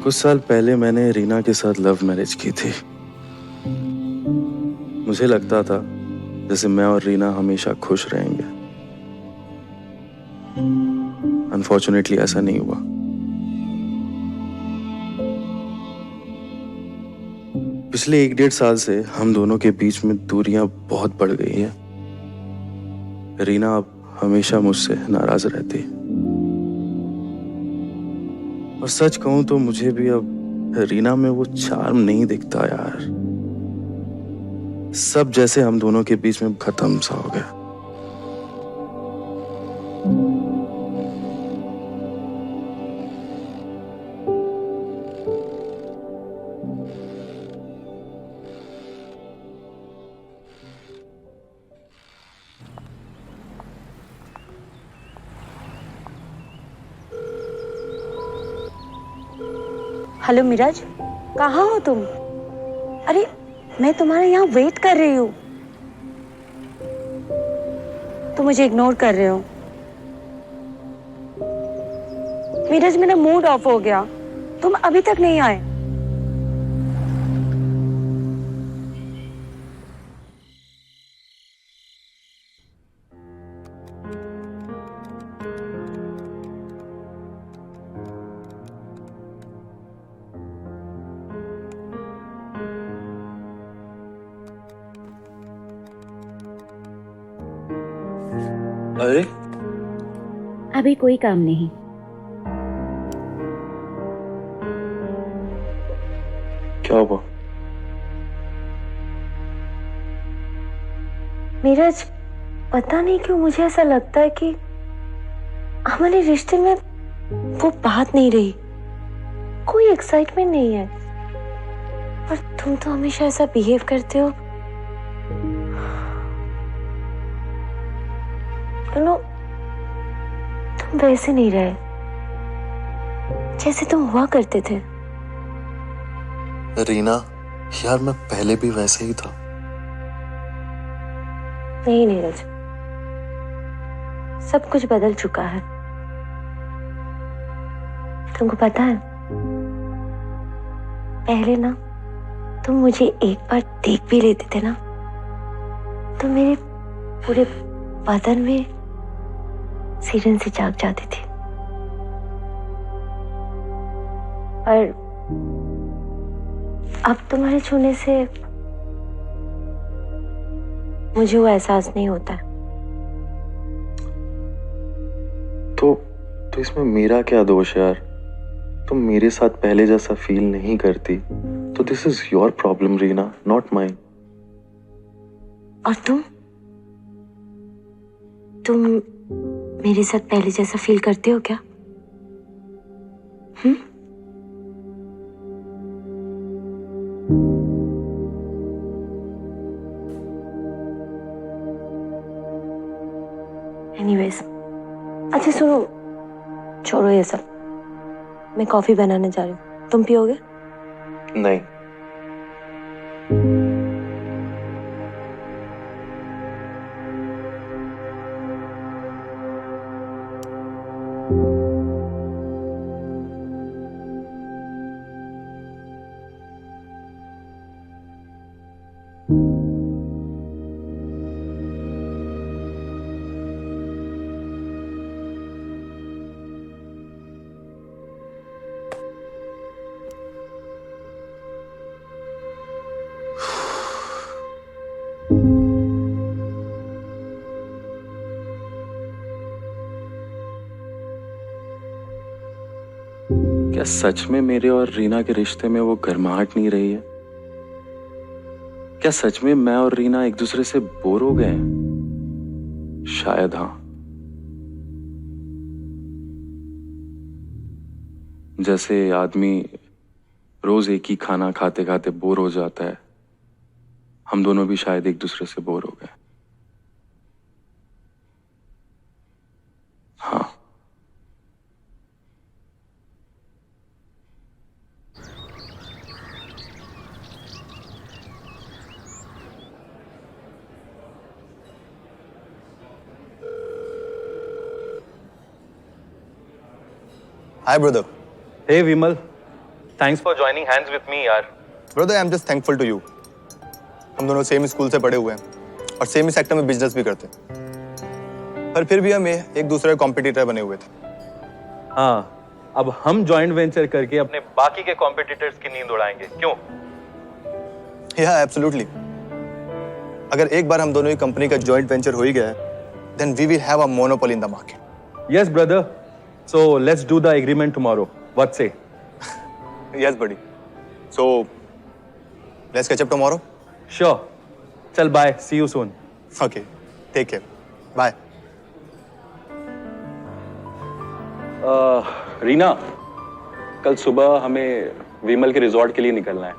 कुछ साल पहले मैंने रीना के साथ लव मैरिज की थी। मुझे लगता था जैसे मैं और रीना हमेशा खुश रहेंगे। अनफॉर्चुनेटली ऐसा नहीं हुआ। पिछले 1-1.5 साल से हम दोनों के बीच में दूरियां बहुत बढ़ गई हैं। रीना अब हमेशा मुझसे नाराज रहती है और सच कहूं तो मुझे भी अब रीना में वो चार्म नहीं दिखता यार। सब जैसे हम दोनों के बीच में खत्म सा हो गया। हेलो मिराज, कहाँ हो तुम? अरे मैं तुम्हारे यहाँ वेट कर रही हूँ। तुम मुझे इग्नोर कर रहे हो। मिराज मेरा मूड ऑफ हो गया, तुम अभी तक नहीं आए। अरे अभी कोई काम नहीं। क्या हुआ? मिराज पता नहीं क्यों मुझे ऐसा लगता है कि हमारे रिश्ते में वो बात नहीं रही, कोई एक्साइटमेंट नहीं है। पर तुम तो हमेशा ऐसा बिहेव करते हो। तुम वैसे नहीं रहे जैसे तुम हुआ करते थे। रीना यार, मैं पहले भी वैसे ही था। नहीं नीरज, सब कुछ बदल चुका है। तुमको पता है, पहले ना तुम मुझे एक बार देख भी लेते थे ना तो मेरे पूरे बदन में सिरन से जाग जाती थी। और अब तुम्हारे छूने से मुझे वो एहसास नहीं होता है। तो इसमें मेरा क्या दोष है यार? तुम मेरे साथ पहले जैसा फील नहीं करती तो this is your problem Reena, not mine. और तुम मेरे साथ पहले जैसा फील करते हो क्या? एनीवेज, अच्छा सुनो, छोड़ो ये सब। मैं कॉफी बनाने जा रही हूँ, तुम पियोगे? नहीं। क्या सच में मेरे और रीना के रिश्ते में वो गर्माहट नहीं रही है? क्या सच में मैं और रीना एक दूसरे से बोर हो गए हैं? शायद हाँ। जैसे आदमी रोज एक ही खाना खाते खाते बोर हो जाता है, हम दोनों भी शायद एक दूसरे से बोर हो गए। हाँ। Hi, brother. Hey Vimal, thanks for joining hands with me यार। Brother I am just thankful to you. हम दोनों सेम स्कूल से पढ़े हुए हैं और सेम ही सेक्टर में बिजनेस भी करते हैं, पर फिर भी हम एक दूसरे के कॉम्पिटिटर बने हुए थे। हाँ, अब हम जॉइंट वेंचर करके अपने बाकी के कॉम्पिटिटर्स की नींद उड़ाएंगे, क्यों? या एब्सोल्युटली। अगर एक बार हम दोनों की कंपनी का जॉइंट वेंचर हो ही गया then we will have a monopoly in the market. Yes brother, so let's do the agreement tomorrow, what say? Yes buddy, so let's catch up tomorrow. Sure, चल bye, see you soon. Okay, take care, bye. Reena, कल सुबह हमें विमल के resort के लिए निकलना है।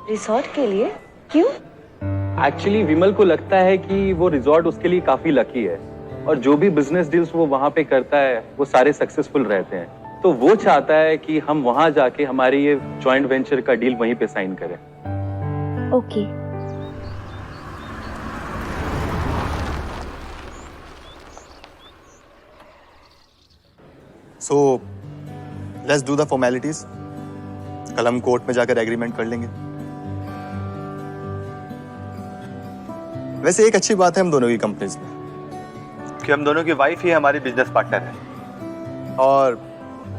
Resort के लिए? क्यों? एक्चुअली विमल को लगता है कि वो रिजॉर्ट उसके लिए काफी लकी है और जो भी बिजनेस डील्स वो वहां पे करता है वो सारे सक्सेसफुल रहते हैं, तो वो चाहता है कि हम वहां जाके हमारी ये जॉइंट वेंचर का डील वहीं पे साइन करें। Okay. So let's do the formalities. कल हम कोर्ट में जाकर एग्रीमेंट कर लेंगे। वैसे एक अच्छी बात है हम दोनों की कंपनीज में कि हम दोनों की वाइफ ही हमारी बिजनेस पार्टनर है, और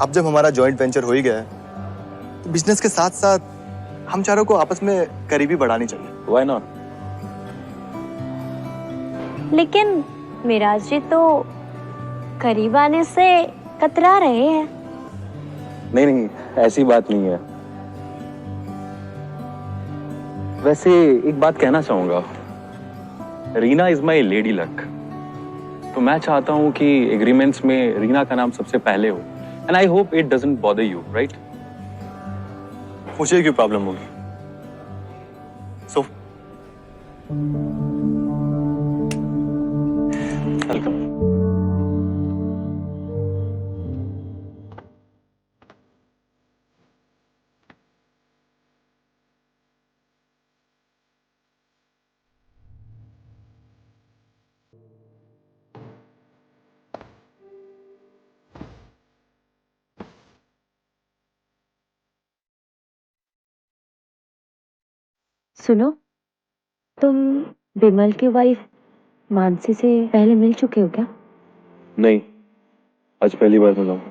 अब जब हमारा जॉइंट वेंचर हो ही गया है तो बिजनेस के साथ साथ हम चारों को आपस में करीबी बढ़ानी चाहिए। Why not? लेकिन मिराज जी तो करीब आने से कतरा रहे हैं। नहीं नहीं, ऐसी बात नहीं है। वैसे एक बात कहना चाहूंगा, Reena is my lady luck, तो मैं चाहता हूं कि एग्रीमेंट्स में रीना का नाम सबसे पहले हो, and I hope it doesn't bother you, right? मुझे क्यों प्रॉब्लम होगी? So welcome. सुनो, तुम विमल की वाइफ मानसी से पहले मिल चुके हो क्या? नहीं, आज पहली बार मिला हूं।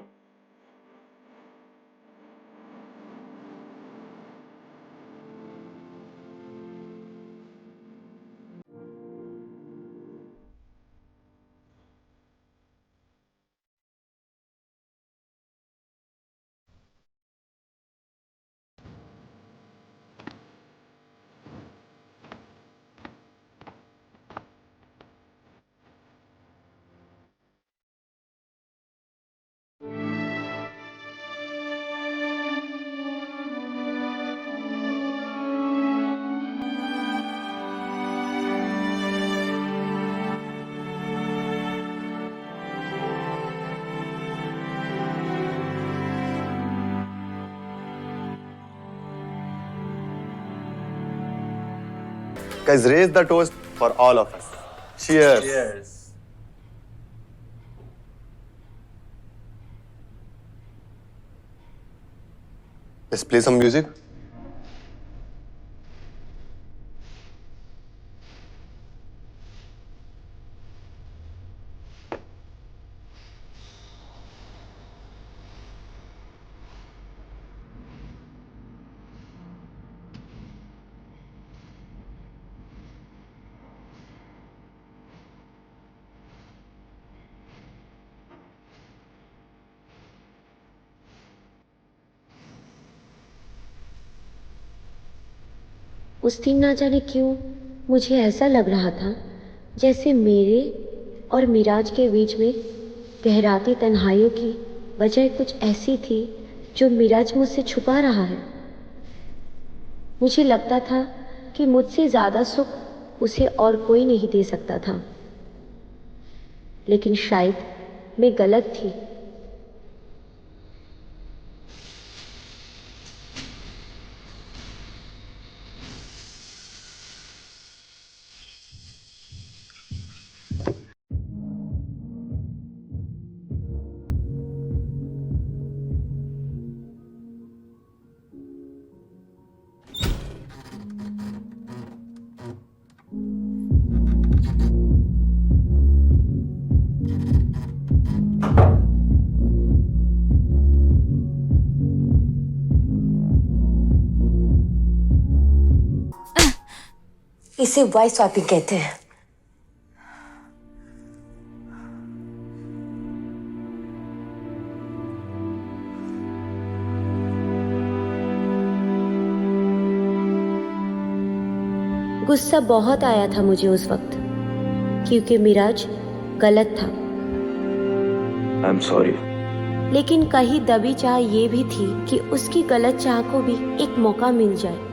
Guys, raise the toast for all of us. Cheers. Cheers. Let's play some music. उस दिन ना जाने क्यों मुझे ऐसा लग रहा था जैसे मेरे और मिराज के बीच में गहराती तन्हाइयों की वजह कुछ ऐसी थी जो मिराज मुझसे छुपा रहा है। मुझे लगता था कि मुझसे ज़्यादा सुख उसे और कोई नहीं दे सकता था, लेकिन शायद मैं गलत थी। इसे वाइफ स्वैपिंग कहते हैं। गुस्सा बहुत आया था मुझे उस वक्त, क्योंकि मिराज गलत था। I am sorry. लेकिन कहीं दबी चाह ये भी थी कि उसकी गलत चाह को भी एक मौका मिल जाए।